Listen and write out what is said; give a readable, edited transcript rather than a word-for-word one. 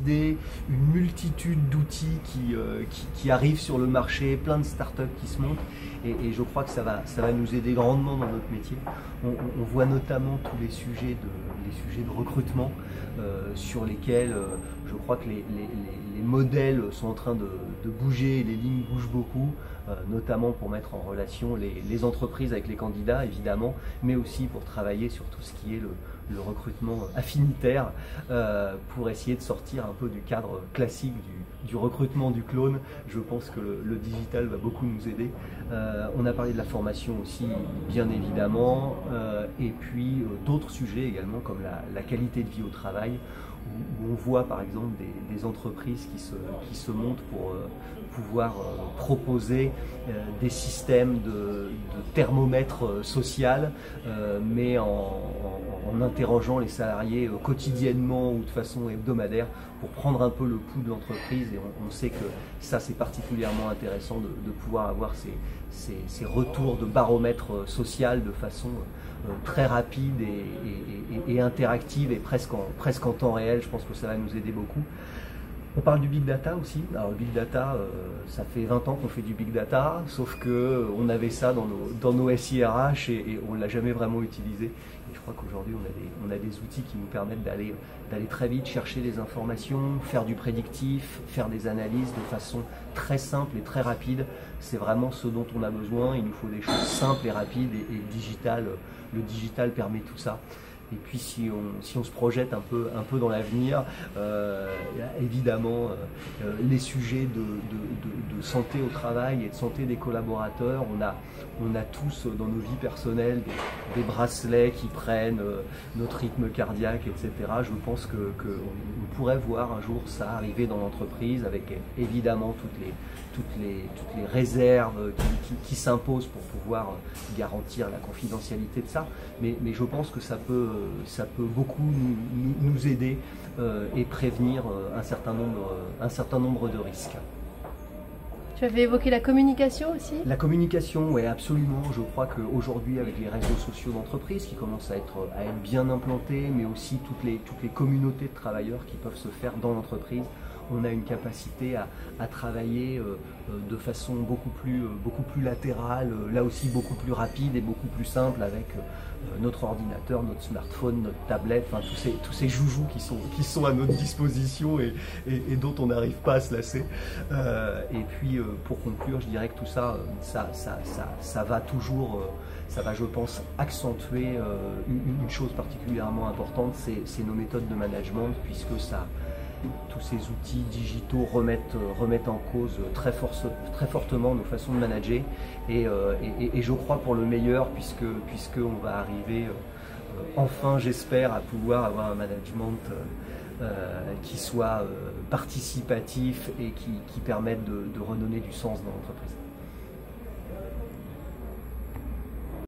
idées, une multitude d'outils qui arrivent sur le marché, plein de startups qui se montent, et je crois que ça va nous aider grandement dans notre métier. On voit notamment tous les sujets de recrutement sur lesquels je crois que les modèles sont en train de bouger, les lignes bougent beaucoup, notamment pour mettre en relation les entreprises avec les candidats évidemment, mais aussi pour travailler sur tout ce qui est le recrutement affinitaire, pour essayer de sortir un peu du cadre classique du recrutement du clone. Je pense que le digital va beaucoup nous aider. On a parlé de la formation aussi, bien évidemment, et puis d'autres sujets également comme la qualité de vie au travail, où on voit par exemple des entreprises qui se montent pour pouvoir proposer des systèmes de thermomètre social, mais en interrogeant les salariés quotidiennement ou de façon hebdomadaire pour prendre un peu le pouls de l'entreprise. Et on sait que ça, c'est particulièrement intéressant de pouvoir avoir ces retours de baromètre social de façon très rapide et interactive et presque en temps réel. Je pense que ça va nous aider beaucoup. On parle du big data aussi. Alors le big data, ça fait 20 ans qu'on fait du big data, sauf que on avait ça dans nos SIRH et on ne l'a jamais vraiment utilisé. Et je crois qu'aujourd'hui on a des outils qui nous permettent d'aller très vite chercher des informations, faire du prédictif, faire des analyses de façon très simple et très rapide. C'est vraiment ce dont on a besoin. Il nous faut des choses simples et rapides et le digital permet tout ça. Et puis si on se projette un peu dans l'avenir, évidemment les sujets de santé au travail et de santé des collaborateurs, on a tous dans nos vies personnelles des bracelets qui prennent notre rythme cardiaque, etc. Je pense qu'on pourrait voir un jour ça arriver dans l'entreprise avec évidemment toutes les réserves qui s'imposent pour pouvoir garantir la confidentialité de ça, mais je pense que ça peut beaucoup nous aider et prévenir un certain nombre de risques. Tu avais évoqué la communication aussi? La communication, oui, absolument. Je crois qu'aujourd'hui, avec les réseaux sociaux d'entreprise qui commencent à être bien implantés, mais aussi toutes les communautés de travailleurs qui peuvent se faire dans l'entreprise, on a une capacité à travailler de façon beaucoup plus latérale, là aussi beaucoup plus rapide et beaucoup plus simple avec notre ordinateur, notre smartphone, notre tablette, enfin tous ces joujoux qui sont à notre disposition et dont on n'arrive pas à se lasser. Et puis pour conclure, je dirais que tout ça, ça va toujours, ça va, je pense, accentuer une chose particulièrement importante, c'est nos méthodes de management, puisque tous ces outils digitaux remettent en cause très fortement nos façons de manager et je crois pour le meilleur, puisque on va arriver enfin, j'espère, à pouvoir avoir un management qui soit participatif et qui permette de redonner du sens dans l'entreprise.